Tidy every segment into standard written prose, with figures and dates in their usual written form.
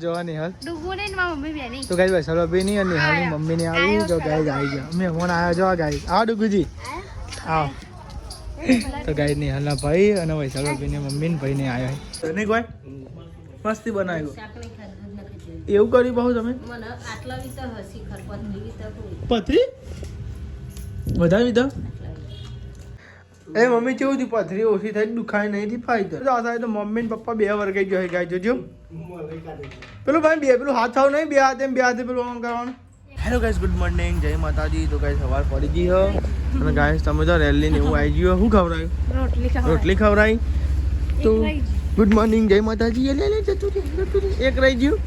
જોવા નિહાલ ડુગુને ને મારી મમ્મી બેની તો ગાઈસ વૈશાલ ભાભી ની અને નિહાલ ની મમ્મી ને આવી તો ગાઈસ આવી ગયા મહેમાન આવ્યા જો ગાઈસ આવો ડુગુજી આવો તો ગાઈસ નિહાલ ના ભાઈ અને વૈશાલ ભાભી ની મમ્મી ને ભાઈ ને આવ્યા નહીં કોઈ મસ્તી બનાવ્યું એવું કર્યું બહુ તમે મને આટલા વિતા હસી ખર પથરી વિતા પથરી વધારે વિતા એ મમ્મી કેવું હતી પથરી ઓછી થઈ દુખાય નહીં થી ફાઈ તો આ તો મમ્મી ને પપ્પા બે વર્ગાઈ ગયો ગાય જોજો પેલું ભાઈ બે પેલું હાથ આવ નહીં બે હાથે પેલું આમ કરવાનું હેલો ગાઈસ ગુડ મોર્નિંગ જય માતાજી તો ગાઈસ સવાર પડી ગઈ હો અને ગાઈસ તમે તો રેલી ને એવું આવી ગયું શું ખવડાયું રોટલી ખવડાવી તો ગુડ મોર્નિંગ જય માતાજી લે જતું એક રહી ગયું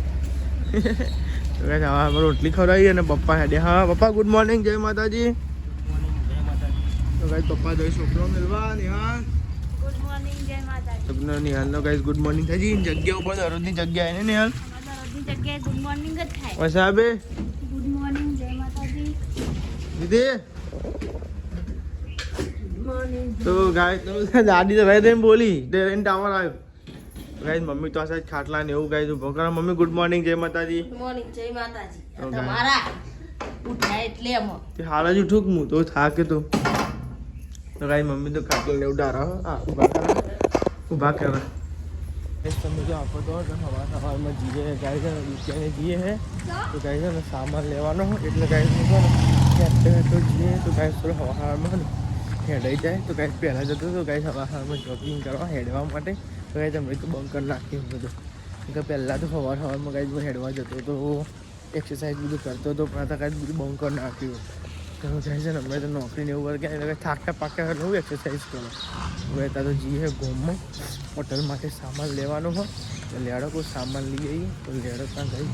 તો ગાઈસ હવે રોટલી ખવડાવી અને પપ્પા હેડે હા પપ્પા ગુડ મોર્નિંગ જય માતાજી તો ગાઈસ પપ્પા જોઈ છોકરો મિલવા નિહાલ ગુડ મોર્નિંગ જય માતાજી સપનો નિહાલ નો ગાઈસ ગુડ મોર્નિંગ થઈ ગઈ જગ્યા ઉપર દરરોજની જગ્યા એને નિહાલ દરરોજની જગ્યાએ ગુડ મોર્નિંગ જ થાય વસાબે ગુડ મોર્નિંગ જય માતાજી દીદી તો ગાઈસ દાદી તો ભાઈ બોલી ટ્રેન ટાવર આવ્યો ગાઈસ મમ્મી તો આ સાઈડ ખાટલા ને એવું ગાઈસ ઉભો કરો મમ્મી ગુડ મોર્નિંગ જય માતાજી ગુડ મોર્નિંગ જય માતાજી તમારા ઉઠાય એટલે એમ તે હાલ જ ઉઠું હું તો થાકે તો ગાઈસ મમ્મી તો ખાટલા ને ઉડારા આ ઊભા કરે તમે જો આપો તો સવારમાં જઈએ ગાઈસ દુકાને જઈએ હે તો ગાઈસ ને સામાન લેવાનો એટલે ગાઈસ તો જઈએ તો ગાઈસ થોડો સવારમાં હેડાઈ જાય તો ગાઈસ પહેલાં જતો તો ગાઈસ સવારમાં જોગિંગ કરવા હેડવા માટે તો ગાઈસ અમે તો બંકર નાખ્યું બધું કે પહેલાં તો સવારમાં ગાઈસ હેડવા જતો તો એક્સરસાઇઝ બધું કરતો હતો પણ આ ગાઈસ બધું બંકર નાખ્યું તો ગાઈસ ને અમે તો નોકરીને એવું વર્ગે એટલે થાકતા પાકતા હું એક્સરસાઇઝ કરો હવે ત્યાં તો જઈએ ગોમમાં હોટલ માટે સામાન લેવાનો હોય તો લેડો કોઈ સામાન લઈ આવીએ તો લેડો ત્યાં ગઈ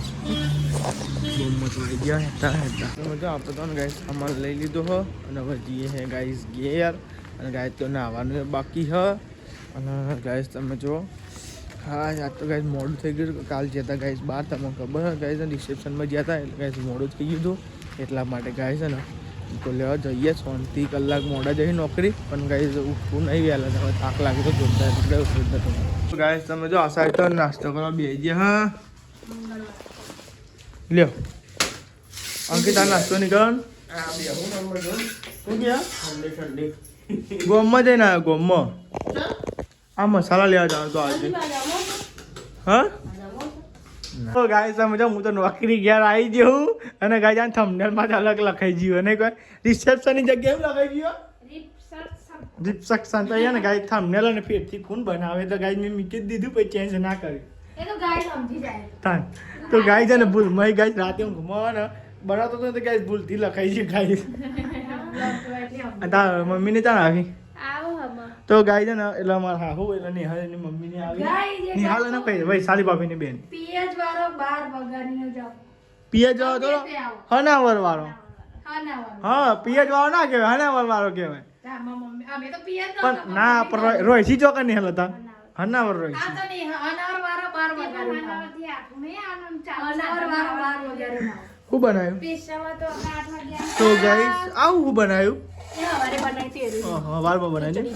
ગોમમાં તો આવી ગયા હેતા તો મજા આપણે તો ગાઈસ સામાન લઈ લીધો હો અને હવે જઈએ હે ગાઈસ ઘેર અને ગાઈસ તો નાવાનું બાકી હ અને ગાઈસ તમે જો હા આજ તો ગાઈસ મોડું થઈ ગયું કાલ જતા ગાઈસ બહાર તમને ખબર હોય ગાઈસ રિસેપ્શનમાં ગયા હતા એટલે ગાઈસ મોડું થઈ ગયું હતું એટલા માટે ગાઈસ ને તો લેવા જઈએ 3 કલાક મોડા જઈ નોકરી પણ ગાઈસ ઉઠવું નહીં વહેલા તમે થાક લાગે તો જોરદાર એટલે ઉઠવું નતું ગાઈસ તમે જો આ સાઈડ તો નાસ્તો કરવા બેસી ગયા હા લ્યો અંકિત આ નાસ્તો નીકળ શું ગયા ગોમમાં જઈને આવ્યો ગોમમાં આ મસાલા લેવા જાવ તો આજે હા તો ગાઈસ તમે જો હું તો નોકરી ઘેર આવી ગયો અને ગાઈસ આ થંબનેલમાં અલગ લખાઈ ગયું અને કોઈ રિસેપ્શનની જગ્યાએ લખાઈ ગયું રિસેપ્શન તો ને ગાઈસ થંબનેલ અને ફેરથી ફોન બનાવે તો ગાઈસ મેં મૂકી દીધું પછી ચેન્જ ના કર્યું એ તો ગાઈસ સમજી જાય તો ગાઈસ ને ભૂલ મય ગાઈસ રાતે હું ઘુમાવા ને બનાવતો તો ગાઈસ ભૂલથી લખાઈ ગયું ગાઈસ તાર મમ્મીને ચાણ આવી તો ગાઈ છે ને એટલે અમારા હાહુ એટલે નિહાલ એની મમ્મી ને આવી નિહાલ ને કઈ ભાઈ સાલી ભાભી ની બેન પીએચ વાળો 12 વગાડીને જાવ પીએચ વાળો તો હનાવર વાળો હા પીએચ વાળો ના કહેવાય હનાવર વાળો કહેવાય અમે તો પીએચ પણ ના પણ રોયસી ચોકર નિહાલ હતા હનાવર રોયસી આ તો નહીં હનાવર વાળો 12 વગાડીને હનાવર વાળો 12 વગાડીને શું બનાવ્યું પેશાવા તો 8 વાગ્યા તો ગાઈસ આવું શું બનાવ્યું હવારે બનાવી હતી હા વારમાં બનાવી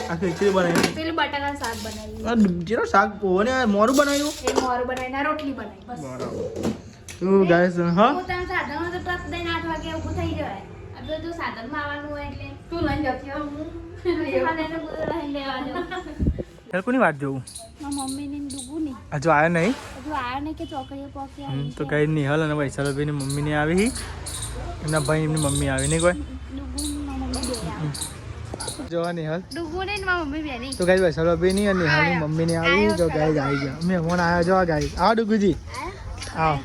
આ ખીચડી બનાવી પેલું બટાકાનું શાક બનાવ્યું જીરો શાક પોને મોરું બનાવ્યું એ મોરું બનાવીને રોટલી બનાવી બસ બરાબર તો ગાઈસ હા હું તને સાધનમાં તો ટ્રક દઈને 8 વાગે ઊભું થઈ જવાય આપણે તો સાધનમાં આવવાનું હોય એટલે તું લઈને જતી હું ખાને ને બધું લઈને લેવા જાઉં હેર કોની વાત જોઉં મમ્મી ને ડૂગું નહીં હજુ આવ્યો નહીં હજુ આવ્યો નહીં કે ચોકડીએ પોકી આવી તો ગાઈ નિહાલ અને વૈશાલભાઈની મમ્મીને આવી એમના ભાઈ એમની મમ્મી આવી નહીં કોઈ જોવા નિહાલ ડૂગું ને મારી મમ્મી બેની તો ગાઈ વૈશાલભાઈની અને નિહાલની મમ્મીને આવી તો ગાઈ આવી ગયા મહેમાન આવ્યા જો ગાઈ આવો ડુગુજી આવો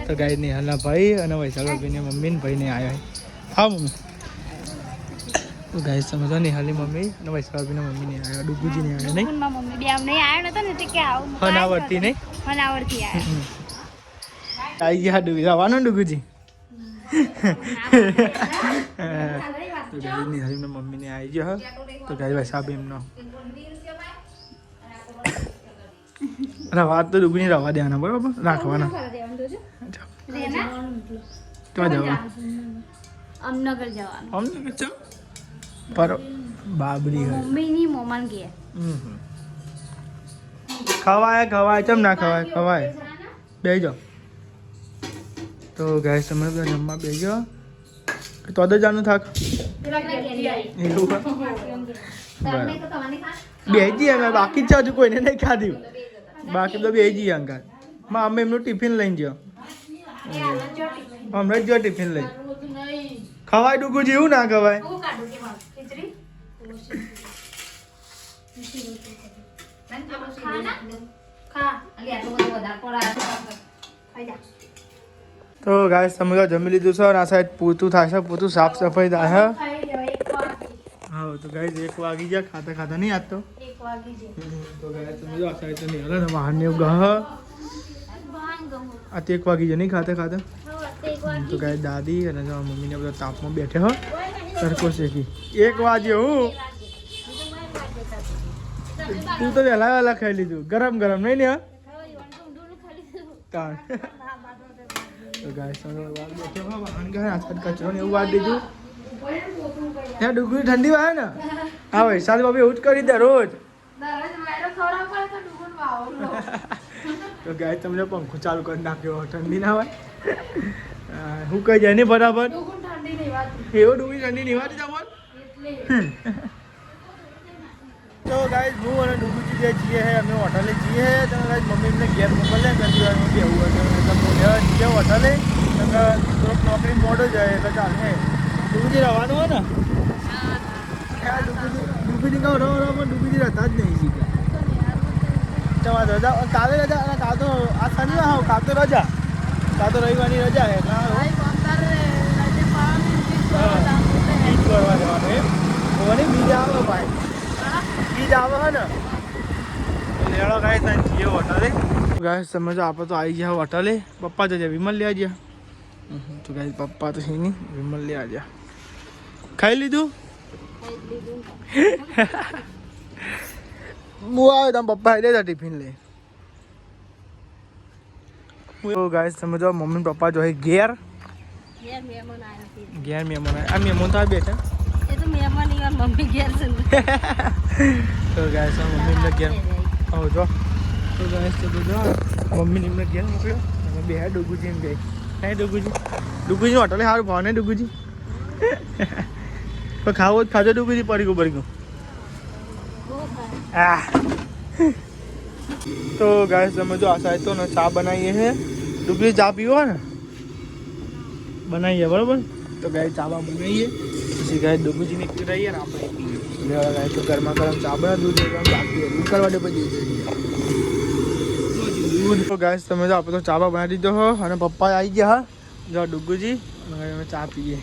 તો ગાઈ નિહાલના ભાઈ અને વૈશાલભાઈની મમ્મી ને ભાઈને આવ્યા આવો મમ્મી તો ગાઈ સમજો નિહાલની મમ્મી અને વૈશાલભાઈની મમ્મીને આવ્યા ડુગુજીને આવ્યા નહીં મમ્મી બે અમને આવ્યો નતો ને કે આવું હનાવરથી નહીં હનાવરથી આવ્યો આવી ગયા ડુગુજી આવવાનું ડુગુજી તો ગાઈ નિહાલની મમ્મીને આવી ગયો તો ગાઈ વૈશાલ એમનો અને વાત તો ડુગુની રવા દેવાના બરાબર રાખવાના ક્યાં જવાનું અમનગર જવાનું અમનગર ચા પર બાબરી મમ્મીની મોમાન ગયા ખવાય ચમ ના ખવાય બેસી જાઓ તો ગાઈસ તમે બધા જમવા બેસી જાઓ તો જ જાનું થાક એવું બેસી અમે બાકી જ છે હજુ કોઈને નહીં ખાધું બાકી તો બેસી જઈએ અંગાર માં અમે એમનું ટિફિન લઈને જાઓ હમણાં જ જો ટિફિન લઈ ખવાય ડૂગું જેવું ના ખવાય તો ગાઈસ તમે તો જમી લીધું છે આ સાઈડ પૂતું થશે પૂતું સાફ સફાઈ થાય હા તો ગાઈસ 1 વાગી ગયા ખાતા નહીં આજ તો તો ગાઈસ તમે જો આ સાઈડ તો નહીં હલે ને વાહન ને ગહ આ તો 1 વાગી ગયા નહીં ખાતા તો ગાઈસ દાદી અને મમ્મી ને બધા તાપમાં બેઠે હો સરકો શેકી 1 વાગ્યો હું તું તો વહેલા ખાઈ લીધું ગરમ નહીં ને તો ગાઈસ કચરો ને એવું વાળ દીધું ત્યાં ડુંગળી ઠંડી વાય ને હા ભાઈ સાલ બાબી એવું જ કરી દે રોજ તો ગાય તમને પંખો ચાલુ કરી નાખ્યો ઠંડી ના હોય હું કહી જાય ને બરાબર એવું ડુંગળી ઠંડી નહીં વાતી તમારે તો ગાઈસ હું અને ડુગુજી જે છીએ હે અમે હોટલે જઈએ હે તો ગાઈસ મમ્મી એમને ઘેર મોકલે કરી દેવાનું બેવું હોય એટલે બોલે જઈએ હોટલે તો થોડોક નોકરી મોડો જાય એટલે ચાલે હે ડુગુજી રહેવાનું હોય ને હા ડુગુજી કહો રહો પણ ડુગુજી રહેતા જ નહીં શીખે તમારે રજા કાલે રજા અને કાલ તો આ શનિવાર હા કાલ તો રજા કાલ તો રવિવારની રજા હે બીજ કરવા જવાનું એમ કોની બીજ આવે ભાઈ બીજ આવે હે ને લેડો ગાઈસ ત્યાં જઈએ હોટલે ગાઈસ સમજો આપણે તો આવી ગયા હોટલે પપ્પા તો વિમલ લઈ આવ્યા તો ગાઈસ પપ્પા તો છે નહીં વિમલ લઈ આવ્યા ખાઈ લીધું હું આવ્યો તમે પપ્પા આવી ગયા ટિફિન લઈ તો ગાઈસ સમજો મમ્મી પપ્પા જો ઘેર મહેમાન આ મહેમાન તો આ બેઠા મમ્મી ઘેર છે તો ગાઈસ મમ્મી ને ઘેર આવો જો તો ગાઈસ તો જો મમ્મી ને ઘેર મોકલ્યો અમે બે ડુગુજી ને ગઈ નહીં ડુગુજી હોટલે સારું ભાવ ને ડુગુજી તો ખાવો જ ખાજો ડુગુજી પડી ગયું તો ગાઈસ તમે જો આ સાઈડ તો ને ચા બનાવીએ છે ડુગુજી ચા પીવો ને બનાવીએ બરાબર તો ગાઈસ ચા બનાવીએ પછી ગાય ડુગુજી નીકળી રહીએ ને આપણે પીએ ગાય તો ગરમા ગરમ ચા બના દૂધ બાકી કરવા દે પછી તો ગાય તમે જો આપણે તો ચા બનાવી દીધો હો અને પપ્પા આવી ગયા હા જો ડુગુજી અમે ચા પીએ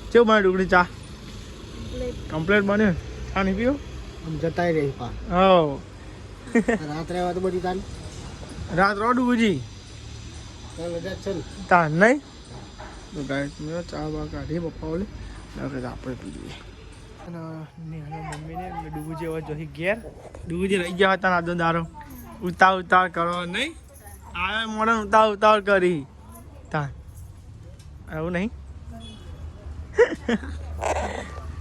કેવું બને ડુગડી ચા કમ્પ્લેટ બને ચા નહીં પીવો જતાય રહી પા હા રાત રહેવા તો બધી તાન રાત રહો ડુગુજી તાન નહીં તો ગાય તમે ચા કાઢીએ પપ્પા ઓલે આપણે પીએ મમ્મીને ડુગુજી હવે જોઈ ઘેર ડુગુજી રહી ગયા હતા આદો દારો ઉતાવળ કરો નહીં આવે મોડે ઉતાવળ કરી તા આવું નહીં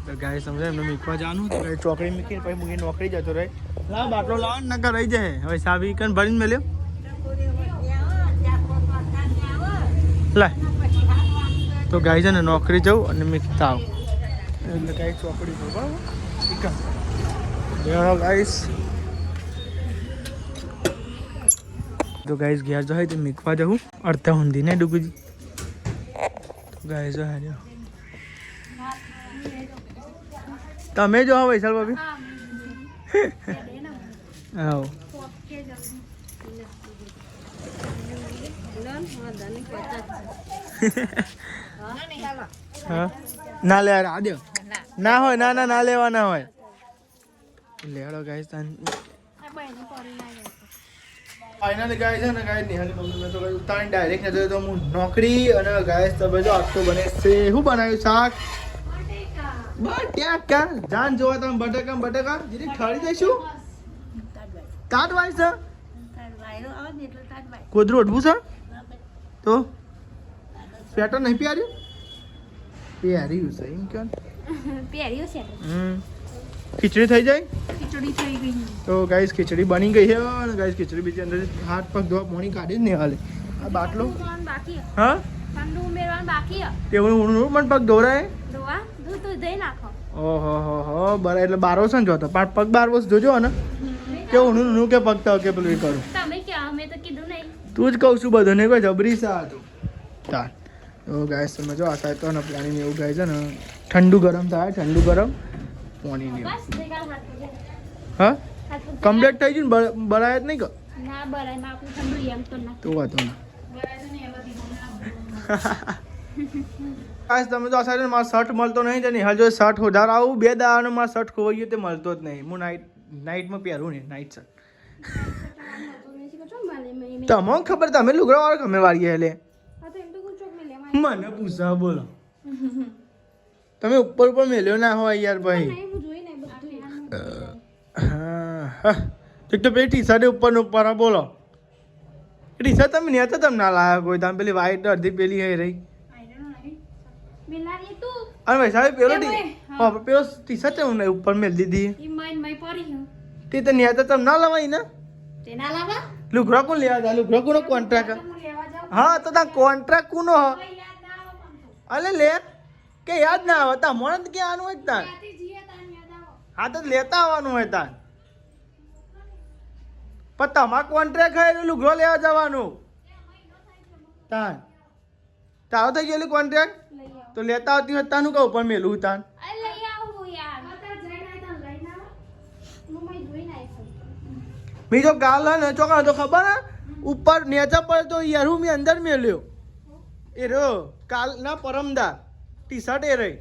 તો ગાય સમજે એમને મીકવા જવાનું તો ગાય ચોકડી મૂકીને પછી મૂકીને નોકરી જતો રહે લાવ બાટલો લાવ ને નકર રહી જાય હવે સાબી કન ભરીને મેલ્યો લાય તો ગાય છે ને નોકરી જવું અને મીકતા આવું એટલે ગાય ચોકડી પર બરાબર ગાઈસ તો ગાઈસ ઘેર જો હોય તો મીકવા જવું અડધા ઊંધી ને ડુગુજી તો ગાઈસ જો હે તમે જો હો વૈશાલ ભાભી આવો હા ના લે આ દે ના હોય ના લેવા ના હોય લેડો ગાઈસ તન ફાઇનલી ગાઈસ છે ને ગાઈસ નિહાલી મમ્મી મે તો ગાઈસ ઉતારી ડાયરેક્ટ નતો તો હું નોકરી અને ગાઈસ તો બધો આખો બને છે શું બનાવ્યું શાક બટાકા જાન જોવા તમે બટાકા જીરી ઠાળી દઈશું તાટ વાય છે કોદરું ઓઢવું છે તો પેટર નહીં પ્યાર્યું છે એમ કે પહેર્યું છે ખીચડી થઈ જાય ખીચડી થઈ ગઈ તો ગાઈસ ખીચડી બની ગઈ છે અને ગાઈસ ખીચડી બીજી અંદર હાથ પગ ધોવા પાણી કાઢી જ નહીં હાલે આ બાટલો બાકી હા ઠંડુ ઉમેરવાનું બાકી એવું ઊંડું પણ પગ ધોરાય દોવા દૂધ દહીં નાખો ઓહો હો બરાબર એટલે બારો છે ને જોતો પણ પગ બાર વર્ષ જોજો ને કે ઊંડું કે પગ તો કે પેલું એ કરું તમે કે અમે તો કીધું નહીં તું જ કહું છું બધું ને કોઈ જબરી સા હતું તાર તો ગાઈસ તમે જો આ થાય તો ને પાણી એવું ગાય છે ને ઠંડુ ગરમ થાય ઠંડુ ગરમ પાણી નહીં બસ દેખાડ હાથ પગ હા કમ્પ્લીટ થઈ ગયું ને બરાય જ નહીં કે ના બરાય માં આપણું ઠંડુ એમ તો ના તો વાતો ના બરાય તો ને એવા દીધું ગાઈસ તમે તો આ સાઈડ મારો શર્ટ મળતો નહીં છે ને હાલ જો શર્ટ હોધાર આવું 2 દાડાનો મારો શર્ટ ખોવાઈ ગયો તે મળતો જ નહીં હું નાઇટમાં પહેરું ને નાઇટ શર્ટ તમને ખબર તમે લુગડા વાળો ગમે વાળીએ એટલે મને પૂછા બોલો તમે ઉપર મેલ્યો ના હોય યાર ભાઈ હા એક તો પેલી ટી શર્ટ ઉપર ને ઉપર બોલો ટી શર્ટ તમે નહીં હતા તમે ના લાયા કોઈ તમે પેલી વ્હાઈટ અડધી પેલી હે રહી અને ભાઈ સાહેબ પેલો પેલો ટી શર્ટ ઉપર મેલ દીધી તે તો નહીં હતા તમે ના લવાય ને લુગડા કોણ લેવા હતા લુગડા કોનો કોન્ટ્રાક્ટ હા તો તાર કોન્ટ્રાક્ટ કોનો અલે લે કે યાદ ના આવે તમારે જ ક્યાં આવવાનું હોય તાર હા તો લેતા આવવાનું હોય તાર પણ તમારે કોન્ટ્રાક્ટ હોય એટલે લુગડો લેવા જવાનું તાર તારો થઈ ગયેલું કોન્ટ્રાક્ટ તો લેતા આવતી હોય તાનું કહું પણ મેલું તાન બીજો ગાલ ને ચોકડા તો ખબર ને ઉપર નેચા પર તો યારું મેં અંદર મેલ્યો એ રો કાલ ના પરમદા ટી શર્ટ એ રહી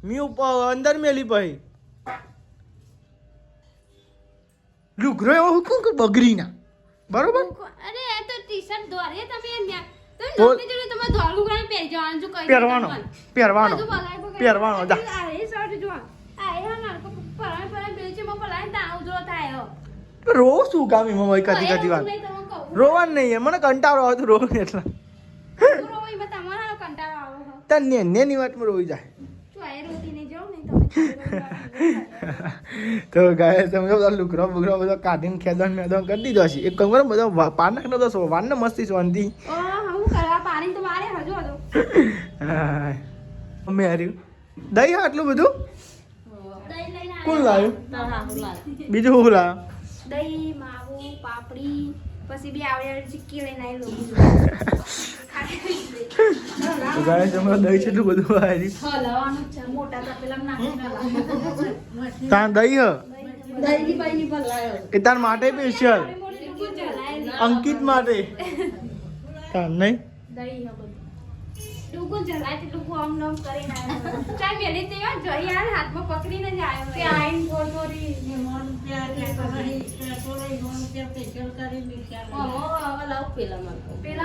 મી ઉપર અંદર મેલી પછી લુગરો એવો હુકુમ કે બગરી ના બરોબર અરે આ તો ટી-શર્ટ દોરે તમે તમે જોડે તમે દોરલું કરીને પહેરી જવાનું જો કઈ પહેરવાનો જા આ એ શર્ટ જો આ એ ના પરાય બેચે માં પલાય તા ઉજો થાય રો શું કામ એમાં ભાઈ કદી વાત રોવાનું નહીં મને કંટાળો આવે તો રોવું એટલે રોઈમાં તમારા કંટાળો આવે તને નેની વાતમાં રોઈ જાય તું આ રોતી નહીં જાવ નહીં તમે તો ગાય તમે બધા લુકરો બુકરો બધો કાઢીને ખેદન મેદન કરી દીધો છે એક કમ કરો બધો પાર નાખનો તો વાન ને મસ્તી શાંતિ હું કરવા પાણી તો મારે હજુ હતો મમ્મી હાર્યું દહીં આટલું બધું દહીં લઈને કોણ લાવ્યું બીજું શું લાવ્યું દહીં માવો પાપડી પછી બી આવડે ચીક્કી લઈને આવી લો ગાય તમે દહીં છે એટલું બધું હાર્યું હલાવાનું છે મોટા તપેલા નાખીને તાર દહીં હ દહીં ની ભલાયો એ તાર માટે સ્પેશિયલ અંકિત માટે તાર નહીં દહીં બધું લોકો જલાય તે લોકો આમ નામ કરીને આવ્યો ચાલ મેલી તે જઈ યાર હાથમાં પકડીને જ આવ્યો કે આઈન થોડી ને મન પ્યાર કે કરી થોડી મન કે સ્પેશિયલ કરી હવે લાવ પેલા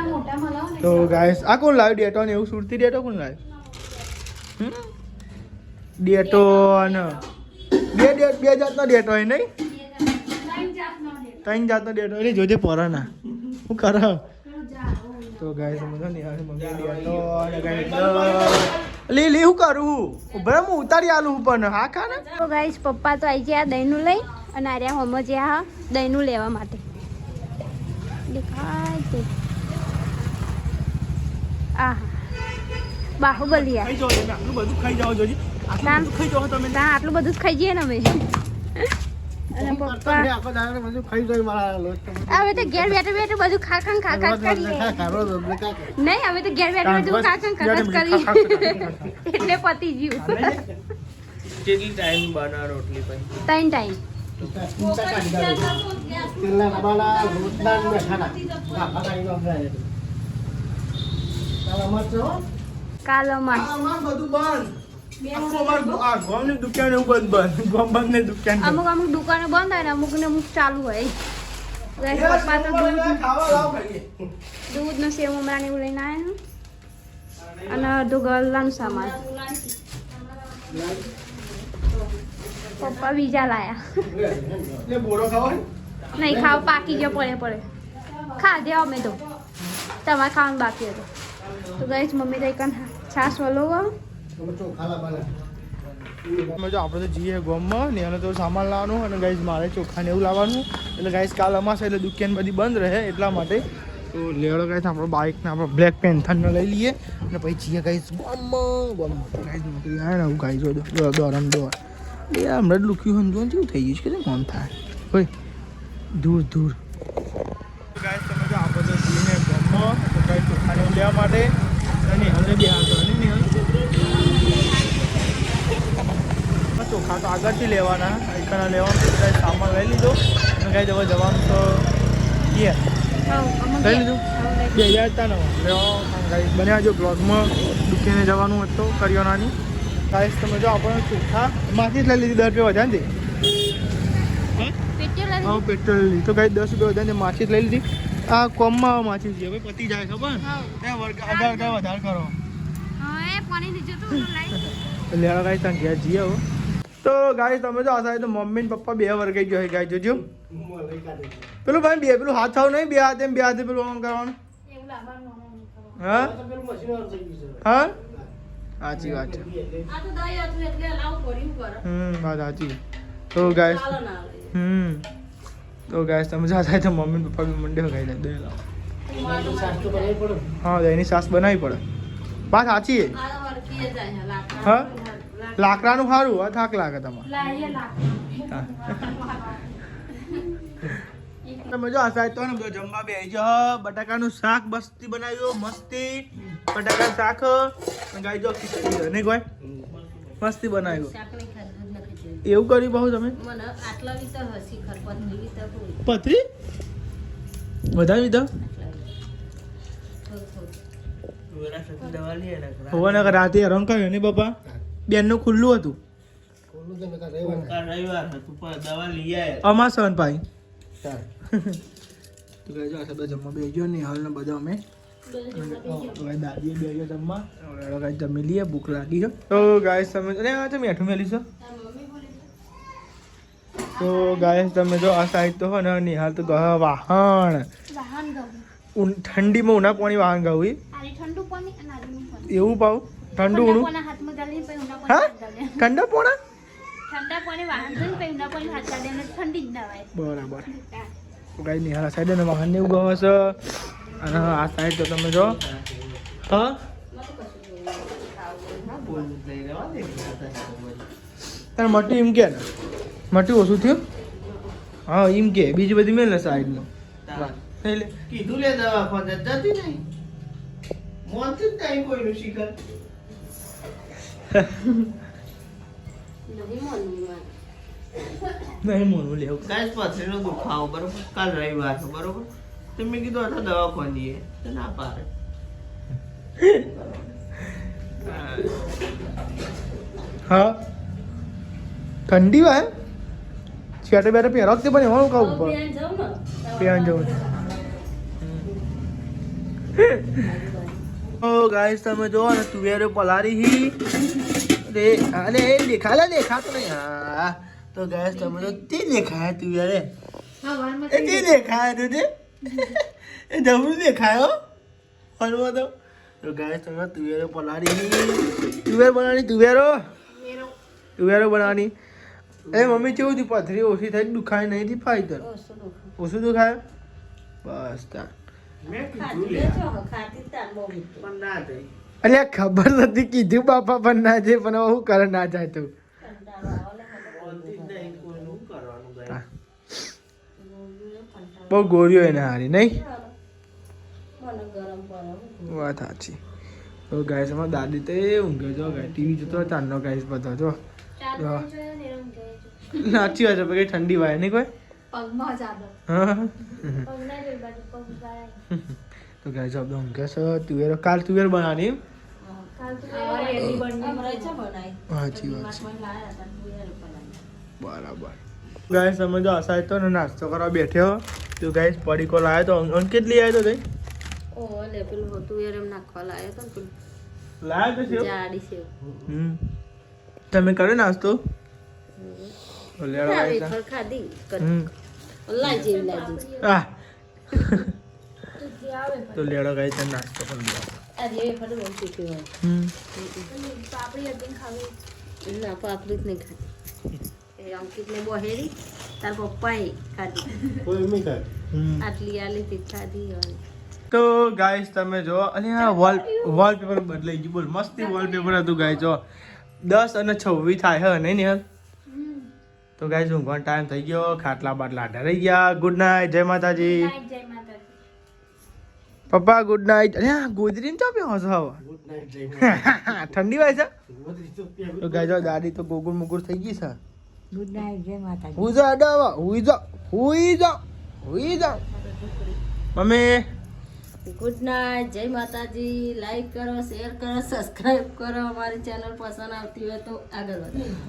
મોટા માં લાવ ને તો ગાઈસ આ કોણ લાવ્યું ડેટો ને એવું સુરતી ડેટો કોણ લાવ્યું ડેટો ને બે જાતનો ડેટો હોય નહીં ત્રણ જાતનો ડેટો એટલે જોજે પોરાના હું કર તો ગાઈસ સમજો ને યાર મમ્મી ડેટો અને ગાઈસ લી હું કરું ઉભરા હું ઉતારી આલું પણ હા ખા ને તો ગાઈસ પપ્પા તો આવી ગયા દહીંનું લઈ અને આર્યા હોમ જ્યાં દહીંનું લેવા માટે દેખાય તે બાહુબલી ખાઈ જાઓ તમે આટલું બધું ખાઈ જાઓ જોજી આટલું બધું ખાઈ જાઓ તમે આટલું બધું જ ખાઈ જઈએ ને અમે અને પપ્પા આખો દાડો બધું ખાઈ જાય મારા લોટ હવે તો ઘેર બેઠે બેઠે બધું ખા કરીએ નહીં હવે તો ઘેર બેઠે બધું ખા કરીએ એટલે પતી ગયું કેટલી ટાઈમ બના રોટલી પછી 3 ટાઈમ તેલના ડબ્બાના રોટલા ને બેઠાના ગાફા કાઢીને અમરાય તારા મરચો કાલોમાં બધું બંધ ગોમની દુકાન એવું બંધ ગોમની દુકાન અમુક દુકાનો બંધ હોય ને અમુક ને અમુક ચાલુ હોય પપ્પા તો દૂધ નો સેવ મમરા ને એવું લઈને આવ્યા અને અડધું ગલ્લાનું સામાન પપ્પા બીજા લાયા નહીં ખાવ પાકી ગયો પડે ખાધે અમે તો તમારે ખાવાનું બાકી હતું તો ગઈશ મમ્મી તો એક છાશ વલો ચોખા લાવવાના જો આપણે તો જઈએ ગોમમાં ને અને તો સામાન લાવવાનું અને ગાઈઝ મારે ચોખા ને એવું લાવવાનું એટલે ગાઈઝ કાલ અમાસે એટલે દુકાન બધી બંધ રહે એટલા માટે તો લેવડો ગાઈઝ આપણો બાઇકને આપણે બ્લેક પેન્થરને લઈ લઈએ અને પછી જઈએ ગાઈઝ ગોમમાં ગાઈઝ નોકરી આવે ને આવું ગાઈઝ દોરમ દોર એ હમણાં જ લુખ્યું સમજો કેવું થઈ ગયું છે કે કોણ થાય હોય દૂર દૂર ગાઈઝ તમે જો આપણે તો જઈને ગોમમાં તો ગાઈઝ ચોખાને લેવા માટે અને હવે બે હાથ ચોખા તો આગળથી લેવાના એકના લેવાનું કાંઈ સામાન લઈ લીધો અને કાંઈ હવે જવાનું તો લઈ લીધું 2000 લેવા બન્યા જો બ્લોગમાં દુકાને જવાનું હતું કરિયાણાની ગાઈસ તમે જો આપણે ચોખા માંથી જ લઈ લીધી 10 રૂપિયા વધારે હા પેટ્રોલ લીધી તો કાંઈ 10 રૂપિયા વધારે માછી જ લઈ લીધી આ કોમમાં માછી છે ભાઈ પતી જાય ખબર ત્યાં આગળ કાંઈ વધારે કરો લેવા કાંઈ ત્યાં ઘેર જઈએ હવે તો ગાઈસ તમે જો આ તો મમ્મી ને પપ્પા બે વર્ગાઈ ગયો ગાય જોજો પેલું ભાઈ બે પેલું હાથ થાવ નહીં બે હાથે પેલું આમ કરવાનું હા હા સાચી વાત છે વાત સાચી તો ગાઈસ તો ગાઈસ તમે જો આ તો મમ્મી પપ્પા બી મંડે ખાઈ જાય દહીં લાવો હા દહીંની સાસ બનાવવી પડે વાત સાચી હા લાકડાનું સારું આ થાક લાગે તમે જો આ સાઈડ તો ને બધું જમવા બે બટાકાનું શાક મસ્તી બનાવ્યું મસ્તી બટાકાનું શાક ગાઈ જો ખીચડી નહીં કોઈ મસ્તી બનાવ્યું એવું કર્યું બહુ તમે પથરી વધારે લીધા રાતે હેરાન કર્યો ને બાપા બેનનું ખુલ્લું હતું અમાર સન ભાઈ તો ગાઈસ આ બધા જમવા બેસજો ને હાલ ને બધા અમે દાદીએ બેસજો જમવા ગાઈસ જમી લઈએ ભૂખ લાગી છે તો ગાઈસ તમે અરે આ મેઠું મેલી છો તો ગાઈસ તમે જો આ સાઈડ તો હે ને નિહાલ તો વાહણ ઠંડીમાં ઉના પાણી વાહન ગાવું એવું પાવ ઠંડુ ઉણું હા ઠંડા પોણા બરાબર તો કઈ નહીં આ સાઈડ વાહન ને એવું ગયો છે અને આ સાઈડ તો તમે જો હા તારે મટી એમ કે ને મટી ઓછું થયું હા એમ કે બીજી બધી મેલ ને સાઈડમાં કીધું લે દવા ફોન જતી નહીં મોનથી જ નહીં કોઈનું શિખર નહીં મોનું લેવું ગાઈસ પથરીનો દુખાવો બરોબર કાલ રવિવાર છે બરોબર તો મેં કીધું હતા દવા ખોલીએ તો ના પાડે હા ઠંડી વાય સ્વેટર બેટર પહેરો તે પણ એવાનું કહું ઉપર પહેરણ જવું ઓ ગાઈસ તમે જો ને તુવેરો પલારી હી રે અરે દેખાતો નહીં હા તો ગાઈસ તમે તો તે દેખાય તુવેરે એ તે દેખાય તો તે એ જબરું દેખાયો ફરવા તો ગાઈસ તમે તુવેરો પલારી હી તુવેર બનાવવાની તુવેરો બનાવવાની એ મમ્મી કેવું હતી પથરી ઓછી થઈ દુખાય નહીં થી ફાઈટર ઓછું દુખાય બસ તાર અલ્યા ખબર નથી કીધું બાપા પણ ના જાય પણ હું કરે ના જાય તું બહુ ગોળીઓ એને હારી નહીં વાત સાચી તો ગાઈસ અમારા દાદી તો એ ઊંઘે જો ગાય ટીવી જોતો ચાંદનો ગાઈસ બધો જો સાચી વાત છે કઈ ઠંડી વાય નહીં કોઈ તો ગાઈસ આપણે ઊંઘે છે તુવેર કાલ તુવેર બનાવવાની સાચી વાત છે બરાબર ગાઈસ તમે જો આ સાઈડ તો નાસ્તો કરવા બેઠ્યો તો ગાઈસ પડીકો લાવ્યો તો અંકિત લઈ આવ્યો તો તઈ લાવ્યો તો તમે કર્યો નાસ્તો તો લેડો ગાઈ તને નાસ્તો પણ ના પાપડી જ નહીં ખાતી એ અંકિતને બોહેરી તાર પપ્પાએ ખાધી કોઈ નહીં ખાય. આટલી આલી તી ખાધી હવે તો ગાઈસ તમે જો અને આ વોલપેપર બદલાઈ ગયું બોલ મસ્તી વોલપેપર હતું ગાઈસ જો 10 અને 26 થાય હે નહીં ને તો ગાઈસ ઊંઘવાનો ટાઈમ થઈ ગયો ખાટલા બાટલા ઢળી ગયા ગુડ નાઇટ જય માતાજી જય માતાજી પપ્પા ગુડ નાઇટ અરે આ ગોદરીને ચો પે હસો હવે ગુડ નાઇટ જય ઠંડી હોય છે મોદી તો પ્યા તો ગાઈસ જો દાદી તો ગોગુલ મુગુર થઈ ગઈ છે ગુડ નાઇટ જય માતાજી હુઈ જા અડાવા હુઈ જા મમ્મી ગુડ નાઇટ જય માતાજી લાઈક કરો શેર કરો સબસ્ક્રાઇબ કરો અમારી ચેનલ પસંદ આવતી હોય તો આગળ વધો